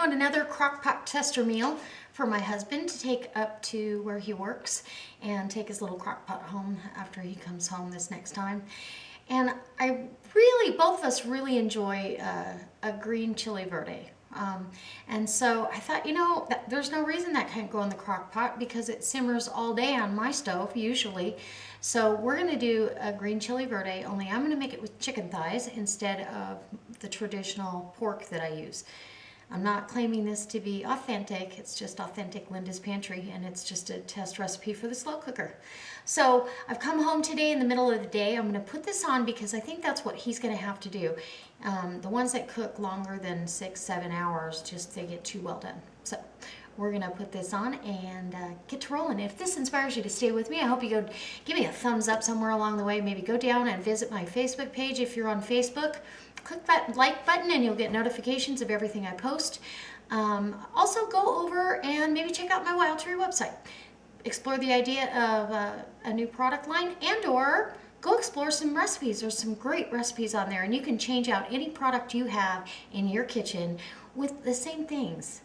on another Crockpot tester meal for my husband to take up to where he works and take his little Crockpot home after he comes home this next time. And both of us really enjoy a green chili verde. And so I thought, there's no reason that can't go in the crock pot because it simmers all day on my stove usually. So we're going to do a green chili verde, only I'm going to make it with chicken thighs instead of the traditional pork that I use. I'm not claiming this to be authentic, it's just authentic Linda's Pantry, and it's just a test recipe for the slow cooker. So I've come home today in the middle of the day. I'm going to put this on because I think that's what he's going to have to do. The ones that cook longer than 6-7 hours, they get too well done. So we're going to put this on and get to rolling. If this inspires you to stay with me, I hope you go give me a thumbs up somewhere along the way. Maybe go down and visit my Facebook page if you're on Facebook. Click that like button and you'll get notifications of everything I post. Also go over and maybe check out my Wild Tree website. Explore the idea of a new product line, and or go explore some recipes. There's some great recipes on there, and you can change out any product you have in your kitchen with the same things.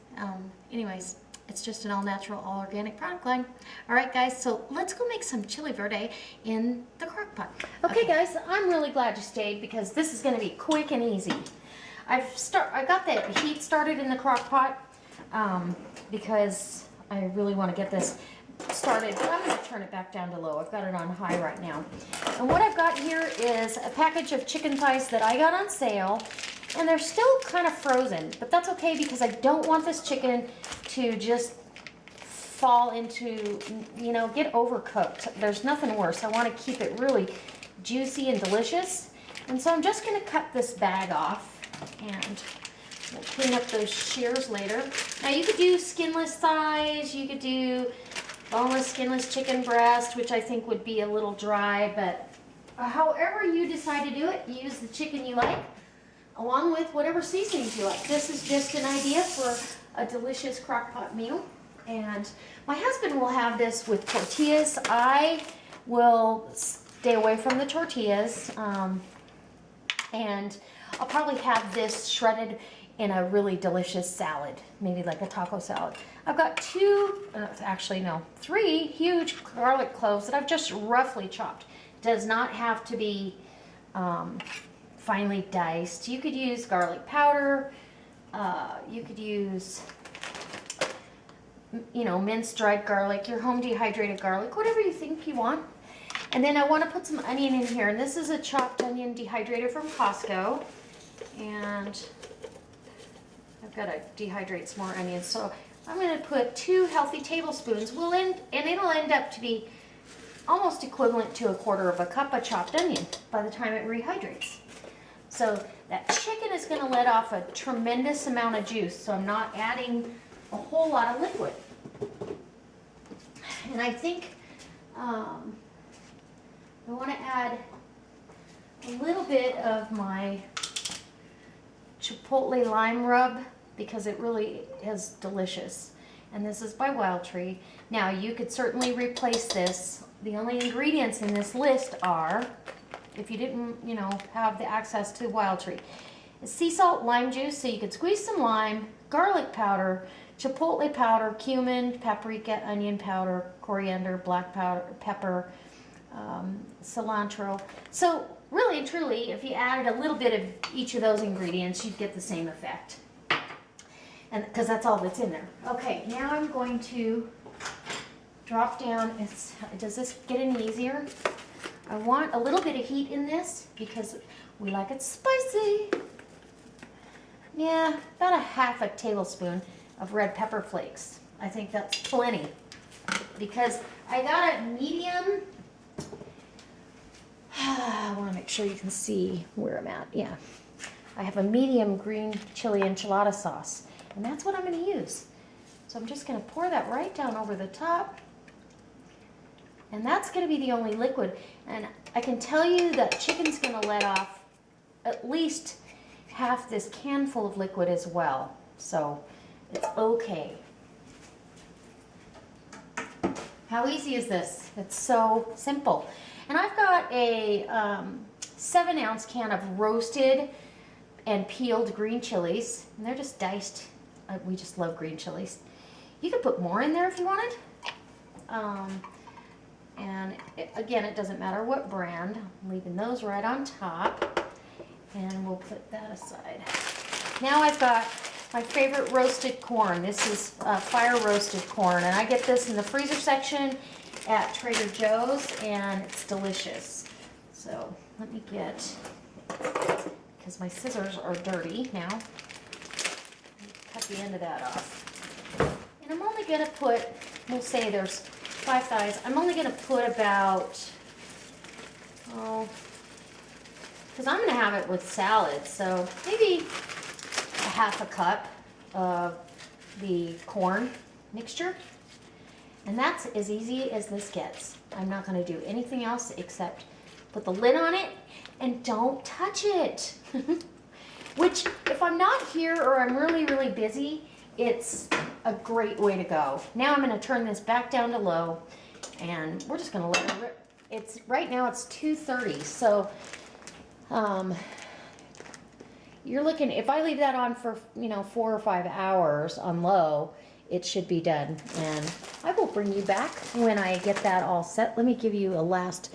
Anyways, it's just an all-natural, all-organic product line. All right, guys, so let's go make some chili verde in the crock pot. Okay, guys, I'm really glad you stayed because this is going to be quick and easy. I got the heat started in the crock pot because I really want to get this started, but I'm going to turn it back down to low. I've got it on high right now. And what I've got here is a package of chicken thighs that I got on sale, and they're still kind of frozen, but that's okay because I don't want this chicken to just fall into, get overcooked. There's nothing worse. I want to keep it really juicy and delicious. And so I'm just going to cut this bag off, and we'll clean up those shears later. Now you could do skinless thighs, you could do boneless, skinless chicken breast, which I think would be a little dry, but however you decide to do it, use the chicken you like, along with whatever seasonings you like. This is just an idea for a delicious crock pot meal. And my husband will have this with tortillas. I will stay away from the tortillas. And I'll probably have this shredded in a really delicious salad, maybe like a taco salad. I've got three huge garlic cloves that I've just roughly chopped. Does not have to be finely diced. You could use garlic powder. You could use, minced dried garlic, your home dehydrated garlic, whatever you think you want. And then I want to put some onion in here, and this is a chopped onion dehydrated from Costco. And I've got to dehydrate some more onions, so I'm going to put 2 healthy tablespoons. And it'll end up to be almost equivalent to 1/4 cup of chopped onion by the time it rehydrates. So that chicken is going to let off a tremendous amount of juice, so I'm not adding a whole lot of liquid. And I think I want to add a little bit of my chipotle lime rub because it really is delicious. And this is by Wild Tree. Now you could certainly replace this. The only ingredients in this list are, if you didn't, have the access to Wild Tree, is sea salt, lime juice, so you could squeeze some lime, garlic powder, chipotle powder, cumin, paprika, onion powder, coriander, black pepper, cilantro. So really and truly, if you added a little bit of each of those ingredients, you'd get the same effect. And because that's all that's in there. Okay, now I'm going to drop down. Does this get any easier? I want a little bit of heat in this because we like it spicy. Yeah, about 1/2 tablespoon of red pepper flakes. I think that's plenty because I got a medium. I want to make sure you can see where I'm at. Yeah, I have a medium green chili enchilada sauce, and that's what I'm going to use. So I'm just going to pour that right down over the top. And that's going to be the only liquid. And I can tell you that chicken's going to let off at least half this can full of liquid as well. So it's okay. How easy is this? It's so simple. And I've got a 7-ounce can of roasted and peeled green chilies. And they're just diced we just love green chilies. You could put more in there if you wanted. And again, it doesn't matter what brand. I'm leaving those right on top. And we'll put that aside. Now I've got my favorite roasted corn. This is fire roasted corn. And I get this in the freezer section at Trader Joe's, and it's delicious. So let me get, because my scissors are dirty now, cut the end of that off. And I'm only going to put, we'll say there's 5 thighs. I'm only going to put about, because I'm going to have it with salad, so maybe a half a cup of the corn mixture. And that's as easy as this gets. I'm not going to do anything else except put the lid on it and don't touch it. Which, if I'm not here or I'm really, really busy, it's a great way to go. Now I'm going to turn this back down to low, and we're just going to let it rip. It's right now it's 2:30, so you're looking, if I leave that on for 4 or 5 hours on low, it should be done. And I will bring you back when I get that all set. Let me give you a last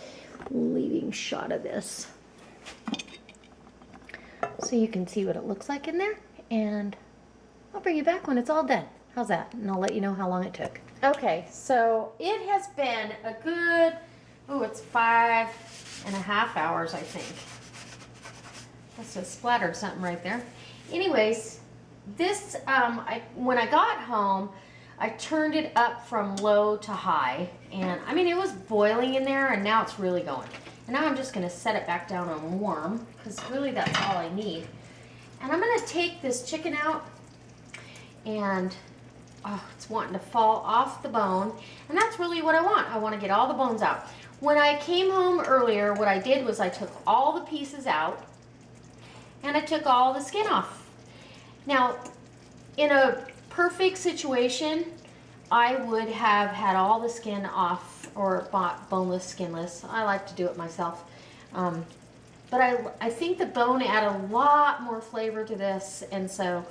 leading shot of this so you can see what it looks like in there, and I'll bring you back when it's all done. How's that? And I'll let you know how long it took. Okay, so it has been a good, it's 5.5 hours, I think. Must have splattered something right there. Anyways, this, when I got home, I turned it up from low to high, and I mean, it was boiling in there, and now it's really going. And now I'm just gonna set it back down on warm, because really that's all I need. And I'm gonna take this chicken out, and it's wanting to fall off the bone, and that's really what I want. I want to get all the bones out. When I came home earlier, what I did was I took all the pieces out, and I took all the skin off. Now, in a perfect situation, I would have had all the skin off or bought boneless, skinless. I like to do it myself. But I think the bone added a lot more flavor to this, and so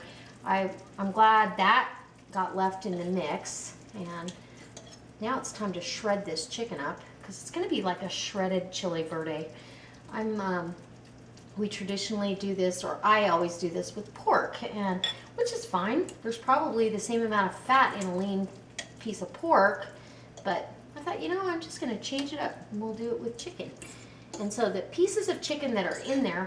I'm glad that got left in the mix. And now it's time to shred this chicken up, because it's going to be like a shredded chili verde. We traditionally do this, or I always do this with pork, and which is fine. There's probably the same amount of fat in a lean piece of pork, but I thought, I'm just going to change it up, and we'll do it with chicken. And so the pieces of chicken that are in there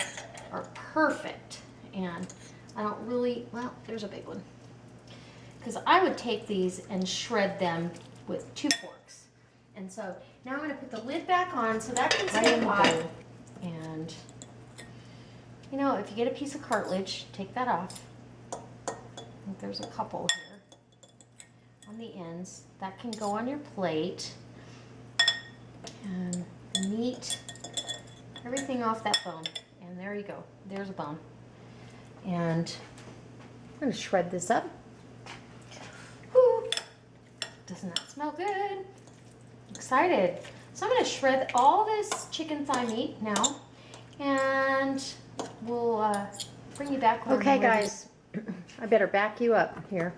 are perfect, and I don't really, there's a big one, because I would take these and shred them with 2 forks. And so now I'm going to put the lid back on so that can stay hot. And if you get a piece of cartilage, take that off. I think there's a couple here on the ends. That can go on your plate. And neat everything off that bone. And there you go. There's a bone. And I'm going to shred this up. Woo! Doesn't that smell good? Excited. So I'm going to shred all this chicken thigh meat now. And we'll bring you back. Okay, guys. I better back you up here.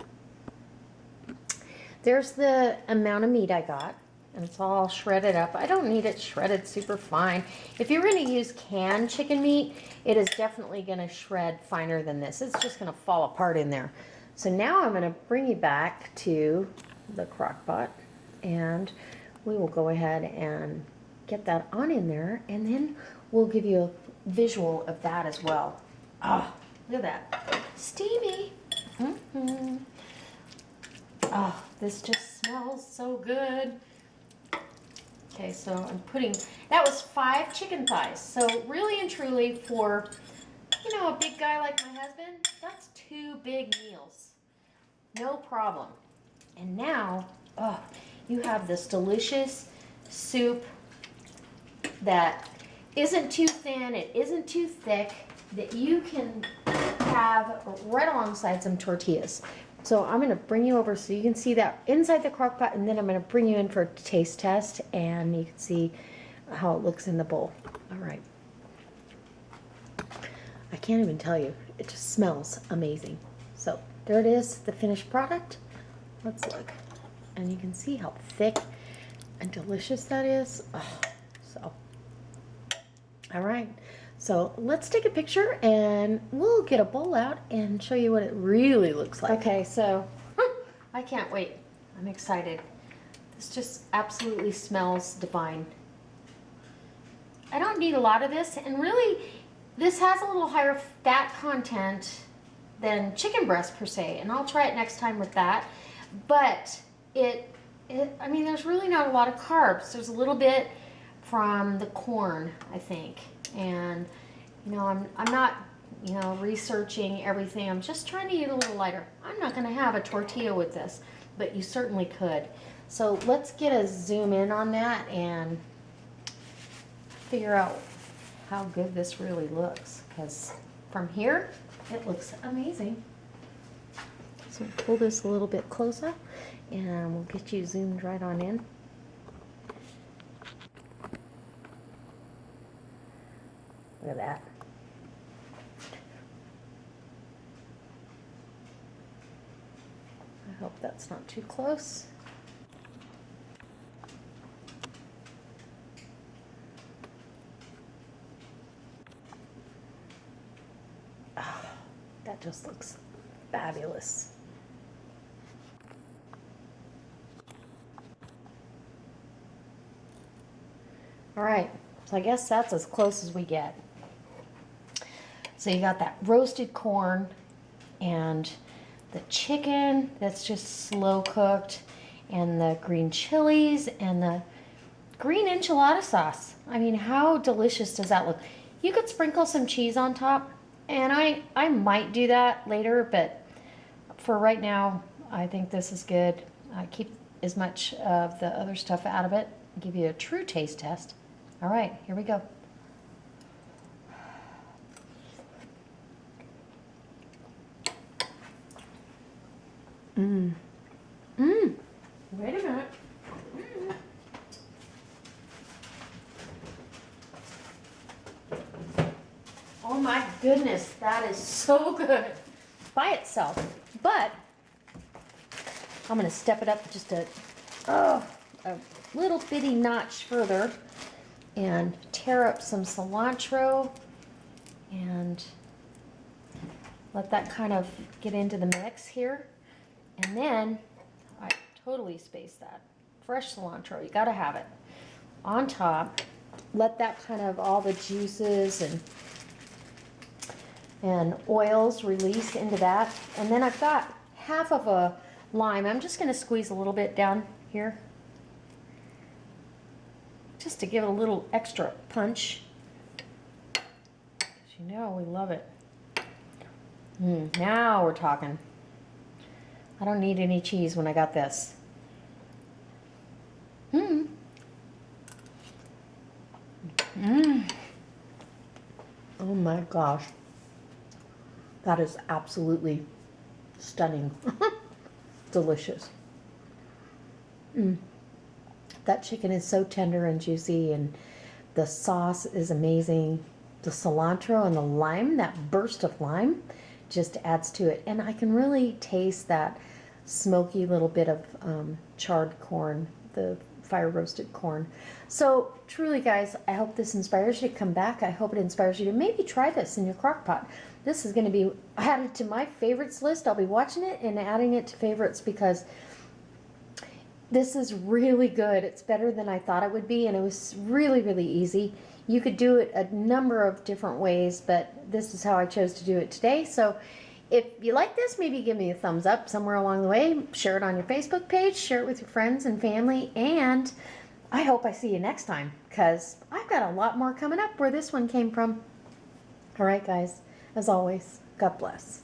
There's the amount of meat I got. And it's all shredded up. I don't need it shredded super fine. If you're going to use canned chicken meat, it is definitely going to shred finer than this. It's just going to fall apart in there. So now I'm going to bring you back to the Crockpot, and we will go ahead and get that on in there, and then we'll give you a visual of that as well. Oh, look at that. Steamy. Oh, this just smells so good. Okay, so I'm putting, that was 5 chicken thighs. So really and truly for, a big guy like my husband, that's 2 big meals. No problem. And now, you have this delicious soup that isn't too thin, it isn't too thick, that you can have right alongside some tortillas. So I'm going to bring you over so you can see that inside the crock pot, and then I'm going to bring you in for a taste test, and you can see how it looks in the bowl. All right. I can't even tell you. It just smells amazing. So there it is, the finished product. Let's look. And you can see how thick and delicious that is. Oh, so, all right. So let's take a picture and we'll get a bowl out and show you what it really looks like. Okay, so I can't wait. I'm excited. This just absolutely smells divine. I don't need a lot of this, and really this has a little higher fat content than chicken breast per se, and I'll try it next time with that. But I mean, there's really not a lot of carbs. There's a little bit from the corn, I think. And, you know, I'm not, you know, researching everything. I'm just trying to eat a little lighter. I'm not going to have a tortilla with this, but you certainly could. So let's get a zoom in on that and figure out how good this really looks. Because from here, it looks amazing. So pull this a little bit closer and we'll get you zoomed right on in. Look at that. I hope that's not too close. Oh, that just looks fabulous. All right, so I guess that's as close as we get. So you got that roasted corn and the chicken that's just slow cooked, and the green chilies and the green enchilada sauce. I mean, how delicious does that look? You could sprinkle some cheese on top, and I might do that later, but for right now, I think this is good. Keep as much of the other stuff out of it. Give you a true taste test. All right, here we go. Wait a minute. Oh my goodness, that is so good by itself. But I'm gonna step it up just a little bitty notch further and tear up some cilantro and let that kind of get into the mix here. And then, I totally spaced that. Fresh cilantro, you gotta have it. On top, let that kind of, all the juices and oils release into that. And then I've got half of a lime. I'm just gonna squeeze a little bit down here, just to give it a little extra punch. As you know, we love it. Now we're talking. I don't need any cheese when I got this. Oh my gosh. That is absolutely stunning. Delicious. That chicken is so tender and juicy, and the sauce is amazing. The cilantro and the lime, that burst of lime, just adds to it. And I can really taste that smoky little bit of charred corn, the fire roasted corn. So truly, guys, I hope this inspires you to come back. I hope it inspires you to maybe try this in your crock pot. This is going to be added to my favorites list. I'll be watching it and adding it to favorites because this is really good. It's better than I thought it would be, and it was really, really easy. You could do it a number of different ways, but this is how I chose to do it today. So if you like this, maybe give me a thumbs up somewhere along the way. Share it on your Facebook page. Share it with your friends and family. And I hope I see you next time, because I've got a lot more coming up where this one came from. All right, guys. As always, God bless.